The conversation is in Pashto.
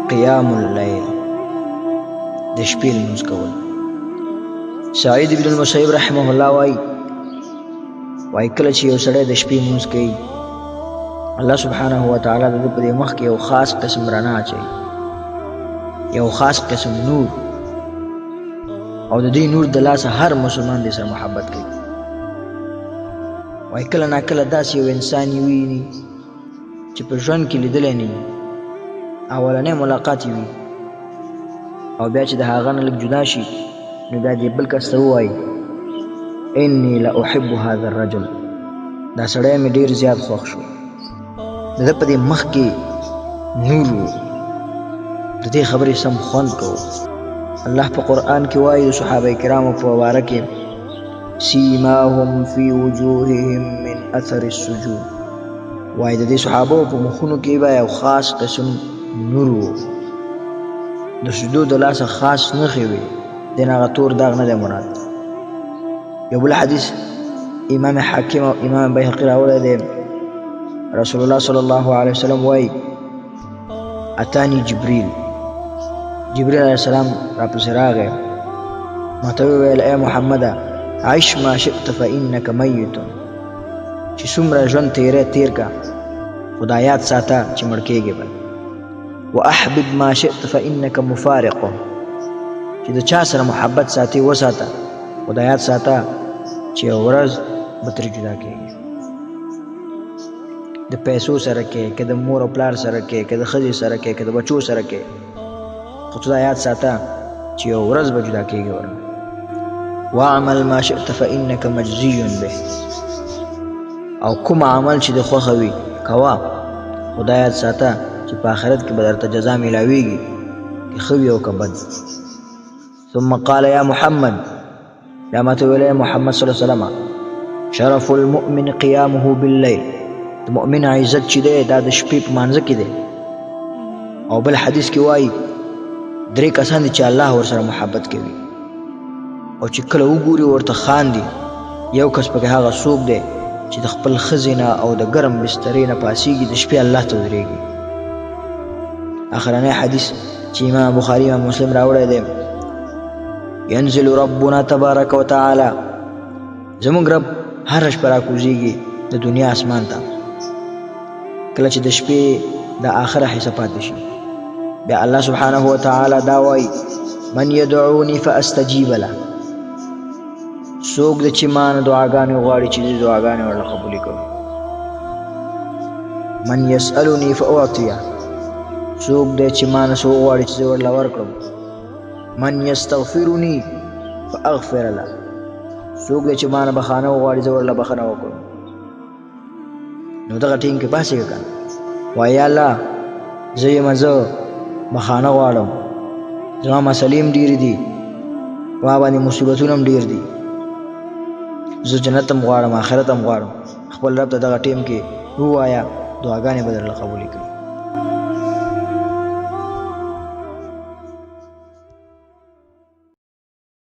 قیام اللیل، د شپې لمونځ کول. سعید بن المسیب رحمه الله وایي کله چې یو سړی د شپې لمونځ کوي، الله سبحانه وتعالی د ده په دې مخ کې یو خاص قسم رڼا اچوي، یو خاص قسم نور، او د دې نور د لاسه هر مسلمان دې سره محبت کوي. وایي کله ناکله داسې یو انسان ویني چې په ژوند کې لیدلی نه وي، اولنی ملاقات یې وي، او بیا چې د هغه نه لږ جدا شي نو بیا دې بل کس ته ووایي انی لاحب هذا الرجل، دا سړی مې ډېر زیات خوښ شو، د ده په دې مخ کې نور و، د دې خبرې سم خوند کوو. الله په قرآن کې وایي د صحابه کرامو په باره کې سیماهم فی وجوههم من اثر السجود، وایي د دې صحابو په مخونو کې به یو خاص قسم نور و، د سجدو د لاسه خاص نښې وې، د هغه تور داغ نه دی مراد. یو بل حدیث امام حاکم او امام بیهقي راوړی دی، رسول الله صلی الله علیه وسلم وایي اتانی جبریل علیه السلام راپسې راغی، ما ته وویل ای محمده عیش ما شئت فانک میت، چې څومره ژوند تیر کا خدا یاد ساته چې مړ کېږې به، واحبب ما شئت فانک مفارق، چې د چا سره محبت ساتي وساته، خدا یاد ساته چې یو ورځ به ترې جدا کېږي. د پیسو سره کې، که د مور او پلار سره کې، که د ښځې سره کې، که د بچو سره کې، خو خدا یاد ساته چې یو ورځ به جدا کېږي ورنه. واعمل ما شئت فانک مجزی به، او کوم عمل چې د خوښه وي کوه، خدا یاد ساته چې په آخرت کې به درته جزا میلاویږي، که ښه وي او که بد. ثم قال یا محمد، بیا ما ته ویلی محمد صلی الله علیه وسلم شرف المؤمن قیامه باللیل، د مؤمن عزت چې دی دا د شپې په مانځه کې دی. او بل حدیث کې وایي 3 کسان دي چې الله ورسره محبت کوي، او چې کله وګوري ورته خاندي. یو کس پکې هغه څوک دی چې د خپل ښځې نه او د ګرم بسترې نه پاسېږي، د شپې الله ته ودرېږي. آخرنی حدیث چې امام بخاري امام مسلم راوړی دی، ینزل ربنا تبارک وتعالی، زمونږ رب هره شپه راکوزیږي د دنیا اسمان ته، کله چې د شپې د آخره حصه پاتې شي. بیا الله سبحانه وتعالی دا وایي من یدعونی فاستجیب له، څوک د چې ما نه دعاګانې غواړي چې زه دعاګانې ورله قبولې کوم. من یسألنی فاعطیه، څوک دی چې ما نه څه وغواړي چې زه ورله ورکړم. من یستغفرنی فاغفر له، څوک دی چې ما نه بخښنه وغواړي زه ورله بخښنه وکړم. نو دغه ټیم کې پاسېږه که نه، وایي یا الله زه یم، زه بخښنه غواړم، زما مسلې هم ډېرې دي، ما باندې مصیبتونه هم ډېر دي، زه جنت هم غواړم آخرت هم غواړم. خپل رب ته دغه ټیم کې ووایه، دعاګانې به درله قبولې کړي.